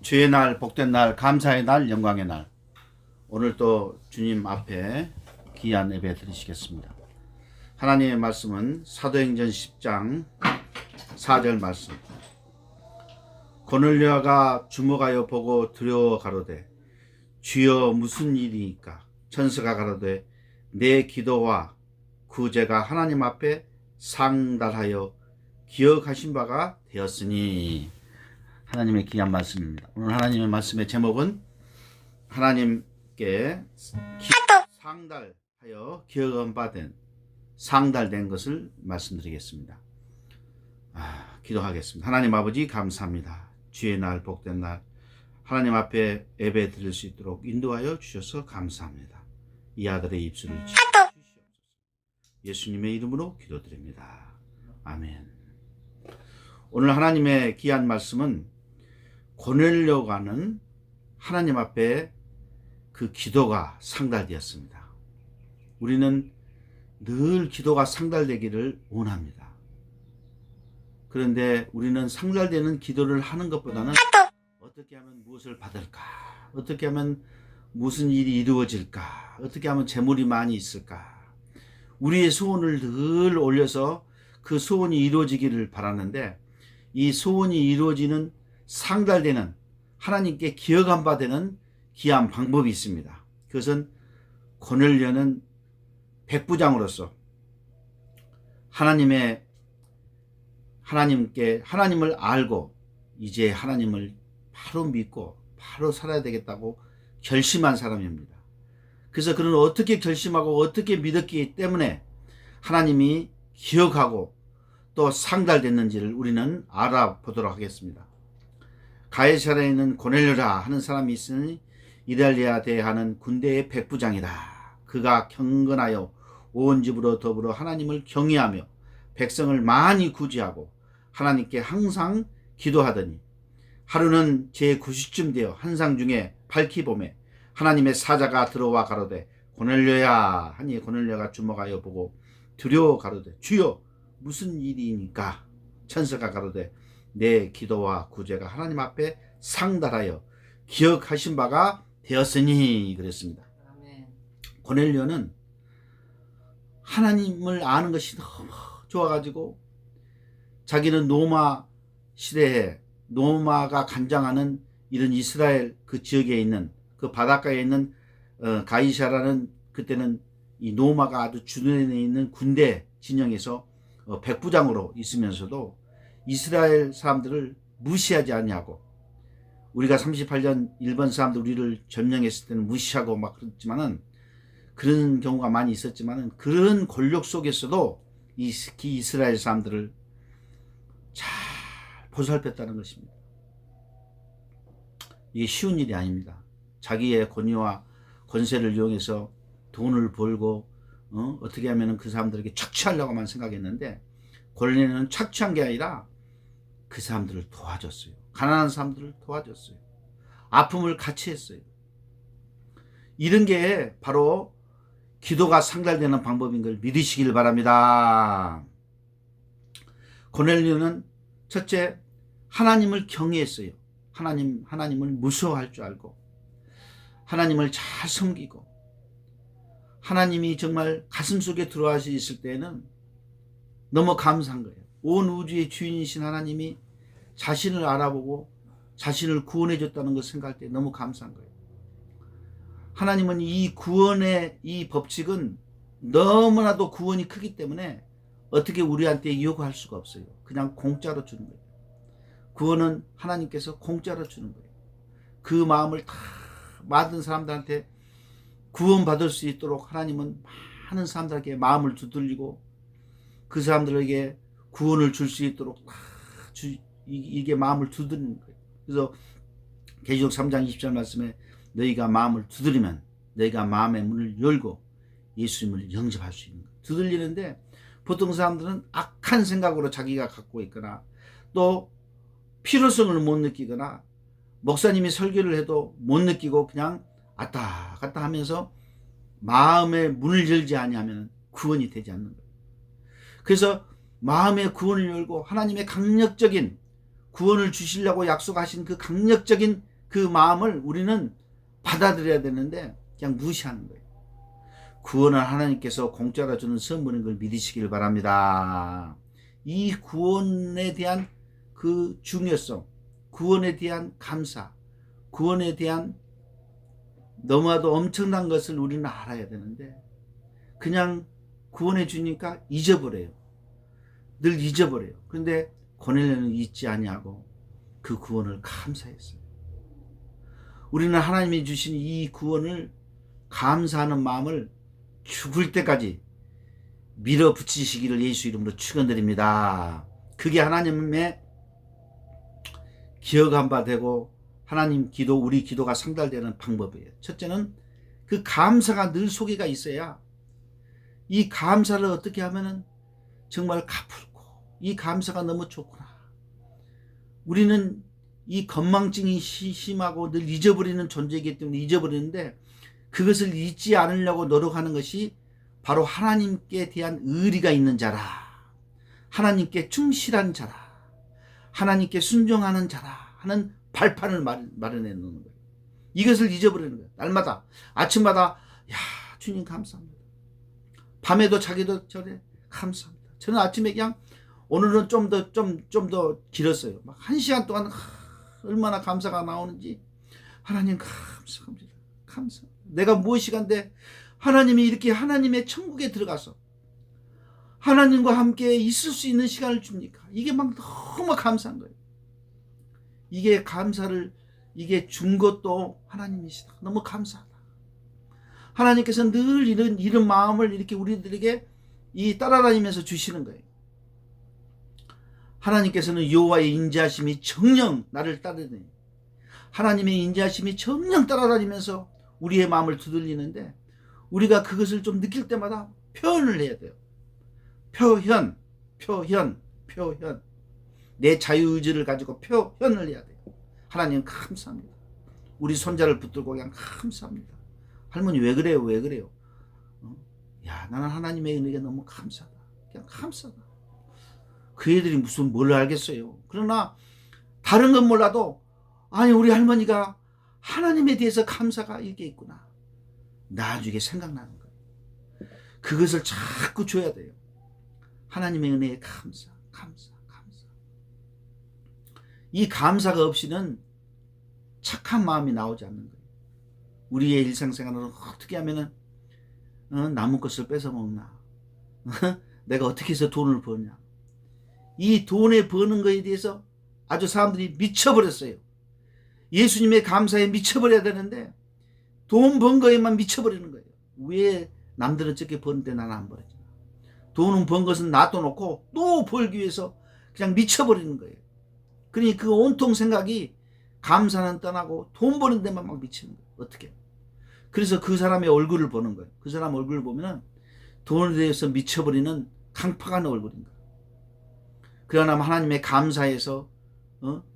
주의 날, 복된 날, 감사의 날, 영광의 날. 오늘 또 주님 앞에 귀한 예배 드리시겠습니다. 하나님의 말씀은 사도행전 10장 4절 말씀. 고넬료가 주목하여 보고 두려워 가로되 주여 무슨 일이니까? 천사가 가로되 내 기도와 구제가 하나님 앞에 상달하여 기억하신 바가 되었으니. 하나님의 귀한 말씀입니다. 오늘 하나님의 말씀의 제목은 하나님께 상달하여 기억받은 상달된 것을 말씀드리겠습니다. 기도하겠습니다. 하나님 아버지 감사합니다. 주의 날, 복된 날 하나님 앞에 예배 드릴 수 있도록 인도하여 주셔서 감사합니다. 이 아들의 입술을 주시옵소서. 예수님의 이름으로 기도드립니다. 아멘. 오늘 하나님의 귀한 말씀은 고넬료가는 하나님 앞에 그 기도가 상달되었습니다. 우리는 늘 기도가 상달되기를 원합니다. 그런데 우리는 상달되는 기도를 하는 것보다는 어떻게 하면 무엇을 받을까? 어떻게 하면 무슨 일이 이루어질까? 어떻게 하면 재물이 많이 있을까? 우리의 소원을 늘 올려서 그 소원이 이루어지기를 바라는데, 이 소원이 이루어지는 상달되는 하나님께 기억한 바 되는 귀한 방법이 있습니다. 그것은 고넬료는 백부장으로서 하나님을 알고 이제 하나님을 바로 믿고 바로 살아야 되겠다고 결심한 사람입니다. 그래서 그는 어떻게 결심하고 어떻게 믿었기 때문에 하나님이 기억하고 또 상달됐는지를 우리는 알아보도록 하겠습니다. 가이사랴에 있는 고넬료라 하는 사람이 있으니 이달리아 대하는 군대의 백부장이다. 그가 경건하여 온 집으로 더불어 하나님을 경외하며 백성을 많이 구제하고 하나님께 항상 기도하더니, 하루는 제9시쯤 되어 한상 중에 밝히 보매 하나님의 사자가 들어와 가로되 고넬료야 하니, 고넬료가 주목하여 보고 두려워 가로되 주여 무슨 일이니까? 천사가 가로되 내 기도와 구제가 하나님 앞에 상달하여 기억하신 바가 되었으니. 그랬습니다. 아멘. 고넬료는 하나님을 아는 것이 너무 좋아가지고 자기는 로마 시대에 로마가 관장하는 이런 이스라엘 그 지역에 있는 그 바닷가에 있는 가이사라는, 그때는 이 로마가 아주 주변에 있는 군대 진영에서 백부장으로 있으면서도 이스라엘 사람들을 무시하지 않냐고, 우리가 38년 일본 사람들 우리를 점령했을 때는 무시하고 막 그랬지만은, 그런 경우가 많이 있었지만은, 그런 권력 속에서도 이 이스라엘 사람들을 잘 보살폈다는 것입니다. 이게 쉬운 일이 아닙니다. 자기의 권위와 권세를 이용해서 돈을 벌고 어떻게 하면 그 사람들에게 착취하려고만 생각했는데, 고넬료는 착취한 게 아니라 그 사람들을 도와줬어요. 가난한 사람들을 도와줬어요. 아픔을 같이 했어요. 이런 게 바로 기도가 상달되는 방법인 걸 믿으시길 바랍니다. 고넬료는 첫째, 하나님을 경외했어요. 하나님을 무서워할 줄 알고 하나님을 잘 섬기고, 하나님이 정말 가슴속에 들어와 있을 때에는 너무 감사한 거예요. 온 우주의 주인이신 하나님이 자신을 알아보고 자신을 구원해 줬다는 것을 생각할 때 너무 감사한 거예요. 하나님은 이 구원의 이 법칙은 너무나도 구원이 크기 때문에 어떻게 우리한테 요구할 수가 없어요. 그냥 공짜로 주는 거예요. 구원은 하나님께서 공짜로 주는 거예요. 그 마음을 다 많은 사람들한테 구원받을 수 있도록 하나님은 많은 사람들에게 마음을 두들리고 그 사람들에게 구원을 줄 수 있도록 이게 마음을 두드리는 거예요. 그래서 계시록 3장 20절 말씀에 너희가 마음을 두드리면 너희가 마음의 문을 열고 예수님을 영접할 수 있는 거예요. 두들리는데 보통 사람들은 악한 생각으로 자기가 갖고 있거나 또 필요성을 못 느끼거나 목사님이 설교를 해도 못 느끼고 그냥 왔다 갔다 하면서 마음의 문을 열지 아니하면 구원이 되지 않는 거예요. 그래서 마음의 구원을 열고 하나님의 강력적인 구원을 주시려고 약속하신 그 강력적인 그 마음을 우리는 받아들여야 되는데 그냥 무시하는 거예요. 구원을 하나님께서 공짜로 주는 선물인 걸 믿으시길 바랍니다. 이 구원에 대한 그 중요성, 구원에 대한 감사, 구원에 대한 너무나도 엄청난 것을 우리는 알아야 되는데 그냥 구원해 주니까 잊어버려요. 늘 잊어버려요. 그런데 고넬료는 잊지 아니하고 그 구원을 감사했어요. 우리는 하나님이 주신 이 구원을 감사하는 마음을 죽을 때까지 밀어붙이시기를 예수 이름으로 축원드립니다. 그게 하나님의 기억한 바 되고 하나님 기도, 우리 기도가 상달되는 방법이에요. 첫째는 그 감사가 늘 속에가 있어야 이 감사를 어떻게 하면은 정말 갚을고 이 감사가 너무 좋구나. 우리는 이 건망증이 심하고 늘 잊어버리는 존재이기 때문에 잊어버리는데 그것을 잊지 않으려고 노력하는 것이 바로 하나님께 대한 의리가 있는 자라, 하나님께 충실한 자라, 하나님께 순종하는 자라 하는 발판을 마련해 놓는 거예요. 이것을 잊어버리는 거예요. 날마다 아침마다 야 주님 감사합니다. 밤에도 자기도 저래 감사합니다. 저는 아침에 그냥 오늘은 좀 더 길었어요. 막 1시간 동안 얼마나 감사가 나오는지 하나님 감사합니다. 감사합니다. 내가 무엇이간데 하나님이 이렇게 하나님의 천국에 들어가서 하나님과 함께 있을 수 있는 시간을 줍니까? 이게 막 너무 감사한 거예요. 이게 감사를 이게 준 것도 하나님이시다. 너무 감사하다. 하나님께서 늘 이런 마음을 이렇게 우리들에게 따라다니면서 주시는 거예요. 하나님께서는 여호와의 인자하심이 정녕 나를 따르니 하나님의 인자하심이 정녕 따라다니면서 우리의 마음을 두들리는데 우리가 그것을 좀 느낄 때마다 표현을 해야 돼요. 표현. 내 자유의지를 가지고 표현을 해야 돼요. 하나님 감사합니다. 우리 손자를 붙들고 그냥 감사합니다. 할머니 왜 그래요? 왜 그래요? 야 나는 하나님의 은혜가 너무 감사하다. 그냥 감사하다. 그 애들이 무슨 뭘 알겠어요. 그러나 다른 건 몰라도 아니 우리 할머니가 하나님에 대해서 감사가 이게 있구나. 나중에 생각나는 거예요. 그것을 자꾸 줘야 돼요. 하나님의 은혜에 감사. 이 감사가 없이는 착한 마음이 나오지 않는 거예요. 우리의 일상생활은 어떻게 하면은 남의 것을 뺏어 먹나? 내가 어떻게 해서 돈을 버냐? 이 돈에 버는 거에 대해서 아주 사람들이 미쳐버렸어요. 예수님의 감사에 미쳐버려야 되는데 돈 번 거에만 미쳐버리는 거예요. 왜 남들은 저렇게 버는데 나는 안 버리지? 돈은 번 것은 놔둬놓고 또 벌기 위해서 그냥 미쳐버리는 거예요. 그러니 그 온통 생각이 감사는 떠나고 돈 버는 데만 막 미치는 거예요. 어떻게? 그래서 그 사람의 얼굴을 보는 거예요. 그 사람 얼굴을 보면은 돈에 대해서 미쳐버리는 강팍한 얼굴인가. 그러나 하나님의 감사에서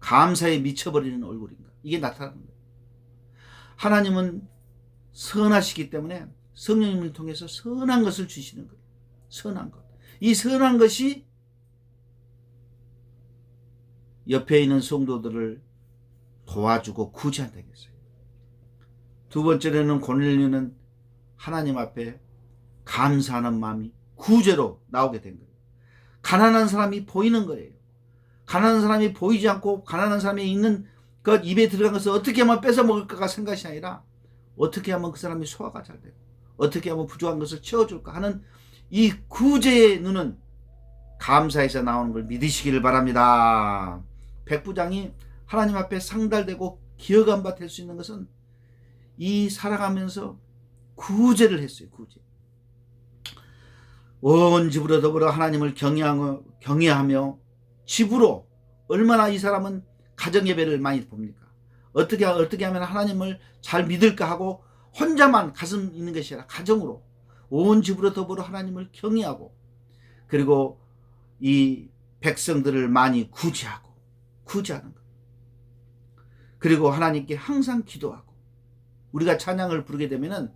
감사에 미쳐버리는 얼굴인가. 이게 나타나는 거예요. 하나님은 선하시기 때문에 성령님을 통해서 선한 것을 주시는 거예요. 선한 것. 이 선한 것이 옆에 있는 성도들을 도와주고 구제한다 했어요. 두 번째로는 고넬료는 하나님 앞에 감사하는 마음이 구제로 나오게 된 거예요. 가난한 사람이 보이는 거예요. 가난한 사람이 보이지 않고 가난한 사람이 있는 것 입에 들어간 것을 어떻게 하면 뺏어 먹을까가 생각이 아니라 어떻게 하면 그 사람이 소화가 잘 되고 어떻게 하면 부족한 것을 채워줄까 하는 이 구제의 눈은 감사에서 나오는 걸 믿으시기를 바랍니다. 백부장이 하나님 앞에 상달되고 기억한 바 될 수 있는 것은 이 살아가면서 구제를 했어요. 구제. 온 집으로 더불어 하나님을 경외하며 집으로 얼마나 이 사람은 가정예배를 많이 봅니까? 어떻게 하면 하나님을 잘 믿을까 하고 혼자만 가슴 있는 것이 아니라 가정으로 온 집으로 더불어 하나님을 경외하고 그리고 이 백성들을 많이 구제하는 것. 그리고 하나님께 항상 기도하고 우리가 찬양을 부르게 되면은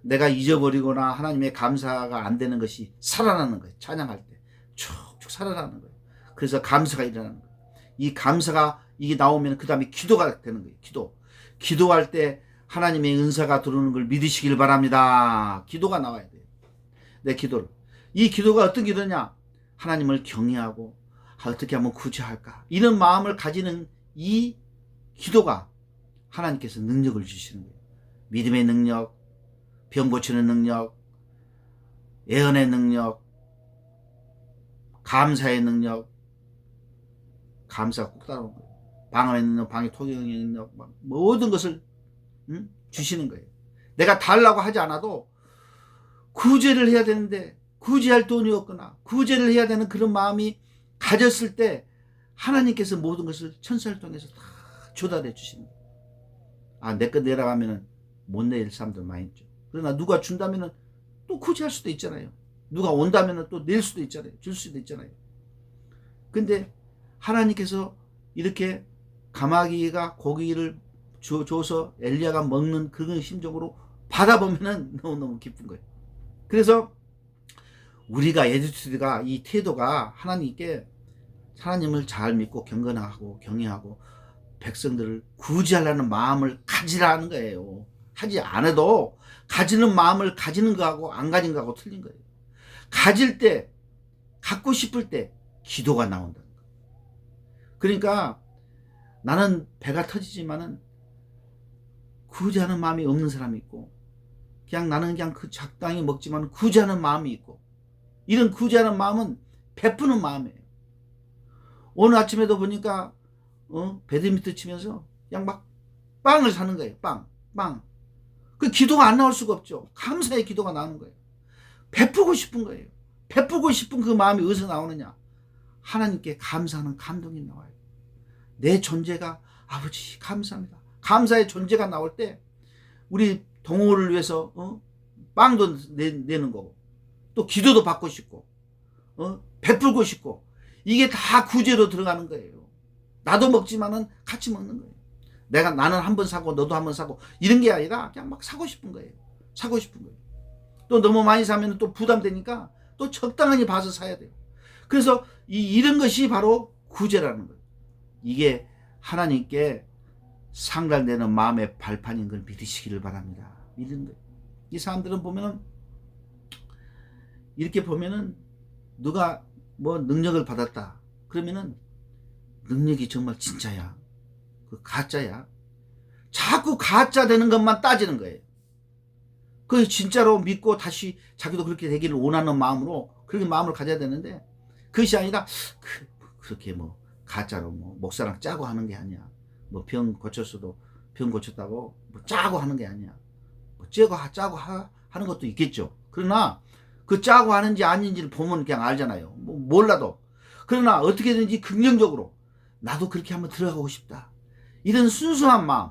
내가 잊어버리거나 하나님의 감사가 안 되는 것이 살아나는 거예요. 찬양할 때 쭉쭉 살아나는 거예요. 그래서 감사가 일어나는 거예요. 이 감사가 이게 나오면 그 다음에 기도가 되는 거예요. 기도. 기도할 때 하나님의 은사가 들어오는 걸 믿으시길 바랍니다. 기도가 나와야 돼요. 내 기도를. 이 기도가 어떤 기도냐? 하나님을 경외하고 어떻게 하면 구제할까? 이런 마음을 가지는 이 기도가 하나님께서 능력을 주시는 거예요. 믿음의 능력, 병 고치는 능력, 예언의 능력, 감사의 능력, 감사가 꼭 따라오는 거예요. 방언의 능력, 방해 토경의 능력, 모든 것을 주시는 거예요. 내가 달라고 하지 않아도 구제를 해야 되는데 구제할 돈이 없거나 구제를 해야 되는 그런 마음이 가졌을 때 하나님께서 모든 것을 천사를 통해서 다 조달해 주시는 거예요. 아, 내 거 내려가면은 못 내릴 사람들 많이 있죠. 그러나 누가 준다면은 또 구제할 수도 있잖아요. 누가 온다면은 또 낼 수도 있잖아요. 줄 수도 있잖아요. 근데 하나님께서 이렇게 가마귀가 고기를 줘서 엘리야가 먹는 그런 심정으로 받아보면은 너무너무 기쁜 거예요. 그래서 우리가 에디튜드가 이 태도가 하나님께 하나님을 잘 믿고 경건하고 경외하고 백성들을 구제하려는 마음을 가지라는 거예요. 하지 않아도 가지는 마음을 가지는 거하고 안 가진 거하고 틀린 거예요. 가질 때, 갖고 싶을 때 기도가 나온다는 거예요. 그러니까 나는 배가 터지지만은 구제하는 마음이 없는 사람이 있고, 그냥 나는 그냥 그 적당히 먹지만 구제하는 마음이 있고, 이런 구제하는 마음은 베푸는 마음이에요. 오늘 아침에도 보니까 배드민턴 치면서 그냥 막 빵을 사는 거예요. 빵. 그 기도가 안 나올 수가 없죠. 감사의 기도가 나오는 거예요. 베푸고 싶은 거예요. 베푸고 싶은 그 마음이 어디서 나오느냐? 하나님께 감사하는 감동이 나와요. 내 존재가 아버지 감사합니다. 감사의 존재가 나올 때 우리 동호를 위해서 빵도 내는 거고 또 기도도 받고 싶고 베풀고 싶고 이게 다 구제로 들어가는 거예요. 나도 먹지만은 같이 먹는 거예요. 나는 한 번 사고 너도 한 번 사고 이런 게 아니라 그냥 막 사고 싶은 거예요. 사고 싶은 거예요. 또 너무 많이 사면 또 부담되니까 또 적당히 봐서 사야 돼요. 그래서 이런 것이 바로 구제라는 거예요. 이게 하나님께 상달되는 마음의 발판인 걸 믿으시기를 바랍니다. 믿는 거예요. 이 사람들은 보면은 이렇게 보면은 누가 뭐 능력을 받았다 그러면은 능력이 정말 진짜야, 그 가짜야. 자꾸 가짜 되는 것만 따지는 거예요. 그 진짜로 믿고 다시 자기도 그렇게 되기를 원하는 마음으로 그렇게 마음을 가져야 되는데 그것이 아니라 그렇게 뭐 가짜로 뭐 목사랑 짜고 하는 게 아니야. 뭐 병 고쳤어도 병 고쳤다고 뭐 짜고 하는 게 아니야. 뭐 짜고 하는 것도 있겠죠. 그러나 그 짜고 하는지 아닌지를 보면 그냥 알잖아요. 뭐 몰라도. 그러나 어떻게든지 긍정적으로 나도 그렇게 한번 들어가고 싶다. 이런 순수한 마음.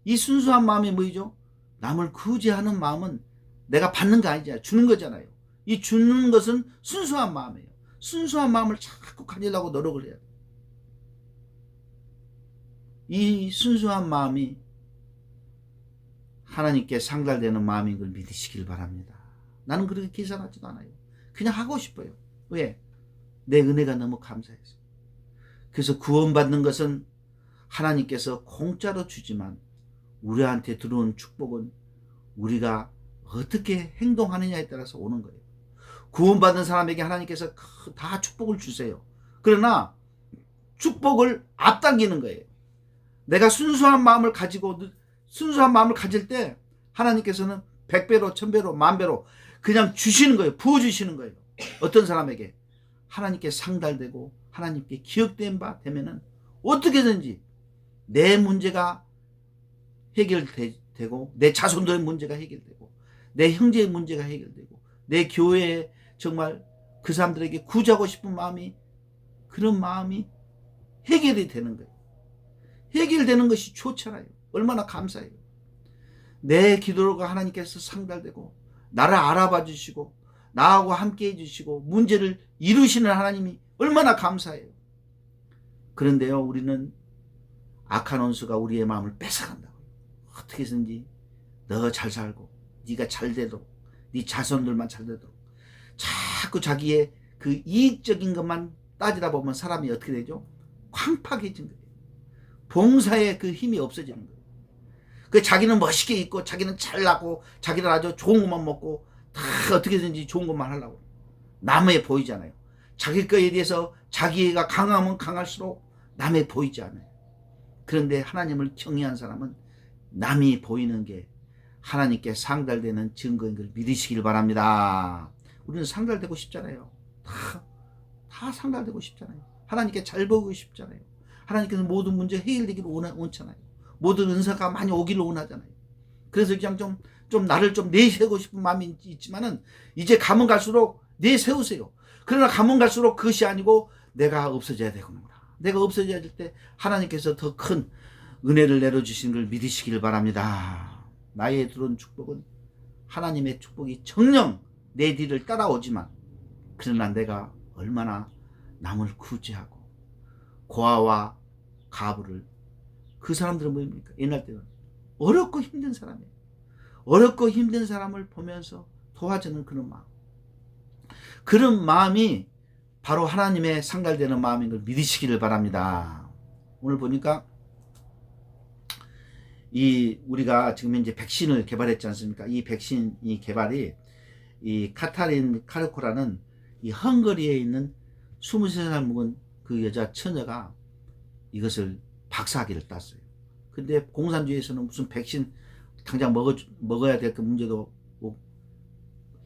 이 순수한 마음이 뭐죠? 남을 구제하는 마음은 내가 받는 거 아니잖아요. 주는 거잖아요. 이 주는 것은 순수한 마음이에요. 순수한 마음을 자꾸 가지려고 노력을 해야 돼요. 이 순수한 마음이 하나님께 상달되는 마음인 걸 믿으시길 바랍니다. 나는 그렇게 계산하지도 않아요. 그냥 하고 싶어요. 왜? 내 은혜가 너무 감사해서. 그래서 구원받는 것은 하나님께서 공짜로 주지만 우리한테 들어온 축복은 우리가 어떻게 행동하느냐에 따라서 오는 거예요. 구원받은 사람에게 하나님께서 다 축복을 주세요. 그러나 축복을 앞당기는 거예요. 내가 순수한 마음을 가지고 순수한 마음을 가질 때 하나님께서는 100배로 1000배로 10,000배로 그냥 주시는 거예요. 부어주시는 거예요. 어떤 사람에게 하나님께 상달되고 하나님께 기억된 바 되면은 어떻게든지 내 문제가 해결되고 내 자손들의 문제가 해결되고 내 형제의 문제가 해결되고 내 교회에 정말 그 사람들에게 구제하고 싶은 마음이 그런 마음이 해결이 되는 거예요. 해결되는 것이 좋잖아요. 얼마나 감사해요. 내 기도가 하나님께서 상달되고 나를 알아봐 주시고 나하고 함께 해주시고 문제를 이루시는 하나님이 얼마나 감사해요. 그런데요 우리는 악한 원수가 우리의 마음을 뺏어간다고요. 어떻게 해서든지 너 잘 살고 네가 잘 되도록 네 자손들만 잘 되도록 자꾸 자기의 그 이익적인 것만 따지다 보면 사람이 어떻게 되죠? 황팍해진 거예요. 봉사의 그 힘이 없어지는 거예요. 그 자기는 멋있게 입고 자기는 잘나고 자기는 아주 좋은 것만 먹고 다 어떻게든지 좋은 것만 하려고 남에 보이잖아요. 자기 거에 대해서 자기가 강하면 강할수록 남에 보이지 않아요. 그런데 하나님을 경외한 사람은 남이 보이는 게 하나님께 상달되는 증거인 걸 믿으시길 바랍니다. 우리는 상달되고 싶잖아요. 다 상달되고 싶잖아요. 하나님께 잘 보이고 싶잖아요. 하나님께서 모든 문제 해결되기를 원하잖아요. 모든 은사가 많이 오기를 원하잖아요. 그래서 그냥 좀 나를 좀 내세우고 싶은 마음이 있지만은 이제 가면 갈수록 내세우세요. 그러나 가면 갈수록 그것이 아니고 내가 없어져야 되구나. 내가 없어져야 될 때 하나님께서 더 큰 은혜를 내려주시는 걸 믿으시길 바랍니다. 나의 들어온 축복은 하나님의 축복이 정녕 내 뒤를 따라오지만 그러나 내가 얼마나 남을 구제하고 고아와 가부를 그 사람들은 뭐입니까? 옛날 때는 어렵고 힘든 사람이에요. 어렵고 힘든 사람을 보면서 도와주는 그런 마음이 바로 하나님의 상달되는 마음인 걸 믿으시기를 바랍니다. 오늘 보니까 우리가 지금 이제 백신을 개발했지 않습니까? 이 백신 개발이 이 카타린 카르코라는 이 헝가리에 있는 23살 먹은 그 여자 처녀가 이것을 박사학위를 땄어요. 근데 공산주의에서는 무슨 백신 당장 먹어야 될 그 문제도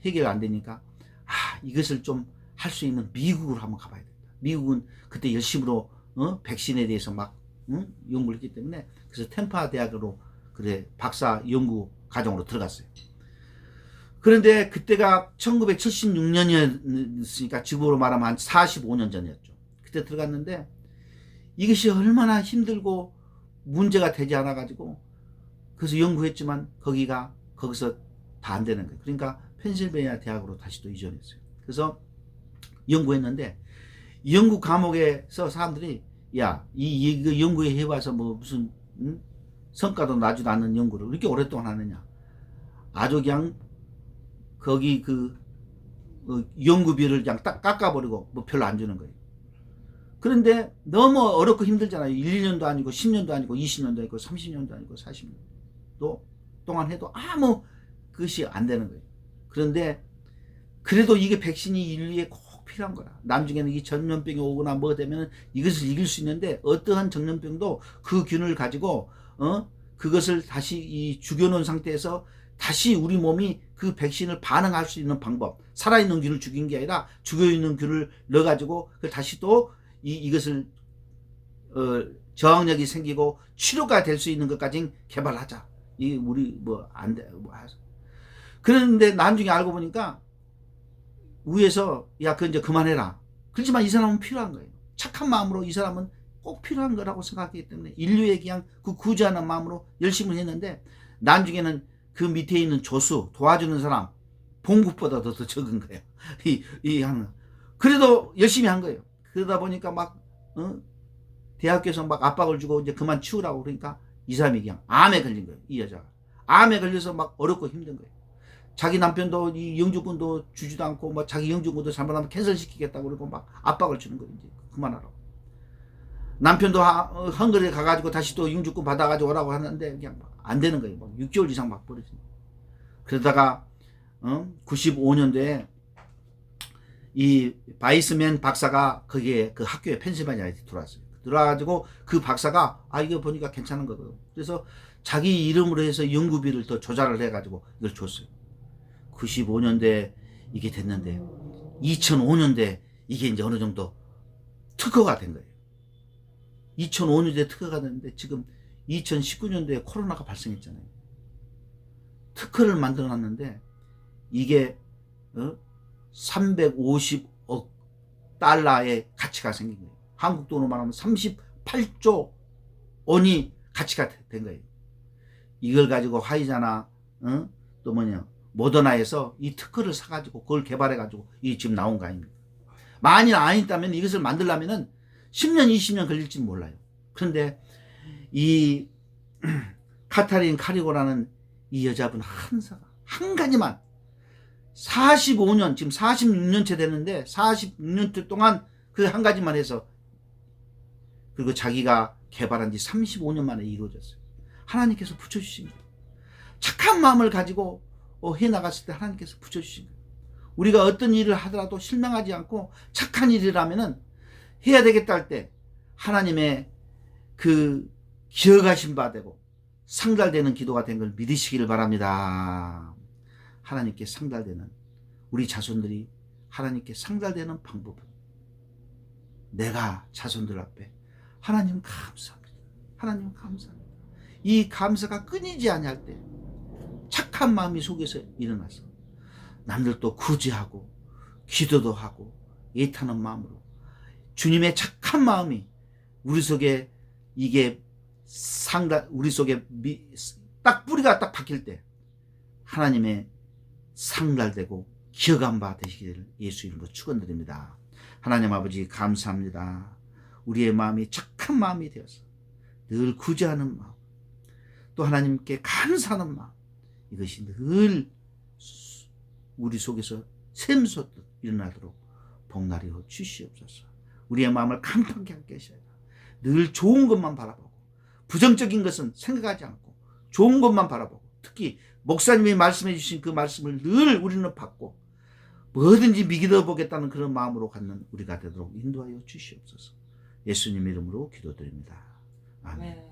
해결 안 되니까 이것을 좀 할 수 있는 미국으로 한번 가봐야 된다. 미국은 그때 열심으로 백신에 대해서 막 연구를 했기 때문에 그래서 템파 대학으로 박사 연구 과정으로 들어갔어요. 그런데 그때가 1976년이었으니까 지금으로 말하면 한 45년 전이었죠. 그때 들어갔는데 이것이 얼마나 힘들고 문제가 되지 않아 가지고 그래서 연구했지만 거기서 다 안 되는 거예요. 그러니까 펜실베니아 대학으로 다시 또 이전했어요. 그래서 연구했는데 연구 과목에서 사람들이 이거 연구에 해봐서 뭐 무슨 성과도 나지도 않는 연구를 이렇게 오랫동안 하느냐. 아주 그냥 거기 연구비를 그냥 딱 깎아버리고 뭐 별로 안 주는 거예요. 그런데 너무 어렵고 힘들잖아요. 1, 2년도 아니고 10년도 아니고 20년도 아니고 30년도 아니고 40년도 동안 해도 아무 그것이 안 되는 거예요. 그런데 그래도 이게 백신이 인류에 꼭 필요한 거라. 나중에는 이 전염병이 오거나 뭐 되면 이것을 이길 수 있는데 어떠한 전염병도 그 균을 가지고 그것을 다시 죽여놓은 상태에서 다시 우리 몸이 그 백신을 반응할 수 있는 방법, 살아있는 균을 죽인 게 아니라 죽어있는 균을 넣어가지고 다시 또 이것을 저항력이 생기고 치료가 될 수 있는 것까지 개발하자. 이 우리 뭐 안 돼. 그런데 나중에 알고 보니까 위에서 그거 이제 그만해라. 그렇지만 이 사람은 필요한 거예요. 착한 마음으로 이 사람은 꼭 필요한 거라고 생각하기 때문에 인류에 그냥 그 구제하는 마음으로 열심히 했는데 나중에는 그 밑에 있는 조수 도와주는 사람 봉급보다 더 적은 거예요. 그래도 열심히 한 거예요. 그러다 보니까 막 대학교에서 막 압박을 주고 이제 그만 치우라고 그러니까 이 사람이 그냥 암에 걸린 거예요. 이 여자가 암에 걸려서 막 어렵고 힘든 거예요. 자기 남편도 이 영주권도 주지도 않고 막 자기 영주권도 잘못하면 캔슬시키겠다고 그러고 막 압박을 주는 거예요. 이제 그만하라고. 남편도 헝가리에 가가지고 다시 또 영주권 받아가지고 오라고 하는데 그냥 안 되는 거예요. 막 6개월 이상 막 버려지는 거예요. 그러다가 95년도에 이 바이스맨 박사가 거기에 그 학교에 펜실베니아에 들어왔어요. 들어와가지고 그 박사가 이거 보니까 괜찮은 거거든. 그래서 자기 이름으로 해서 연구비를 더 조달을 해가지고 이걸 줬어요. 95년대 이게 됐는데 2005년대 이게 이제 어느 정도 특허가 된 거예요. 2005년대 특허가 됐는데 지금 2019년도에 코로나가 발생했잖아요. 특허를 만들어 놨는데 이게 350억 달러의 가치가 생긴 거예요. 한국 돈으로 말하면 38조 원이 가치가 된 거예요. 이걸 가지고 화이자나 또 모더나에서 이 특허를 사가지고 그걸 개발해가지고 이게 지금 나온 거 아닙니까? 만일 아니다면 이것을 만들려면은 10년, 20년 걸릴지 몰라요. 그런데 이 카타린 카리고라는 이 여자분 한 가지만 45년, 지금 46년째 되는데 46년째 동안 그 한 가지만 해서 그리고 자기가 개발한 지 35년 만에 이루어졌어요. 하나님께서 붙여주신 거예요. 착한 마음을 가지고 해나갔을 때 하나님께서 붙여주신 거예요. 우리가 어떤 일을 하더라도 실망하지 않고 착한 일이라면은 해야 되겠다 할 때 하나님의 그 기억하신 바 되고 상달되는 기도가 된 걸 믿으시기를 바랍니다. 하나님께 상달되는 우리 자손들이 하나님께 상달되는 방법은 내가 자손들 앞에 하나님 감사합니다. 하나님 감사합니다. 이 감사가 끊이지 아니할 때 착한 마음이 속에서 일어나서 남들도 구제하고 기도도 하고 애타는 마음으로 주님의 착한 마음이 우리 속에 이게 우리 속에 딱 뿌리가 딱 박힐 때 하나님의 상달되고 기억한 바 되시기를 예수 이름으로 축원드립니다. 하나님 아버지 감사합니다. 우리의 마음이 착한 마음이 되어서 늘 구제하는 마음, 또 하나님께 감사하는 마음, 이것이 늘 우리 속에서 샘솟듯 일어나도록 복날이여 주시옵소서. 우리의 마음을 강팍하게 하게 하셔야 늘 좋은 것만 바라보고 부정적인 것은 생각하지 않고 좋은 것만 바라보고, 특히 목사님이 말씀해 주신 그 말씀을 늘 우리는 받고 뭐든지 믿어 보겠다는 그런 마음으로 갖는 우리가 되도록 인도하여 주시옵소서. 예수님 이름으로 기도드립니다. 아멘.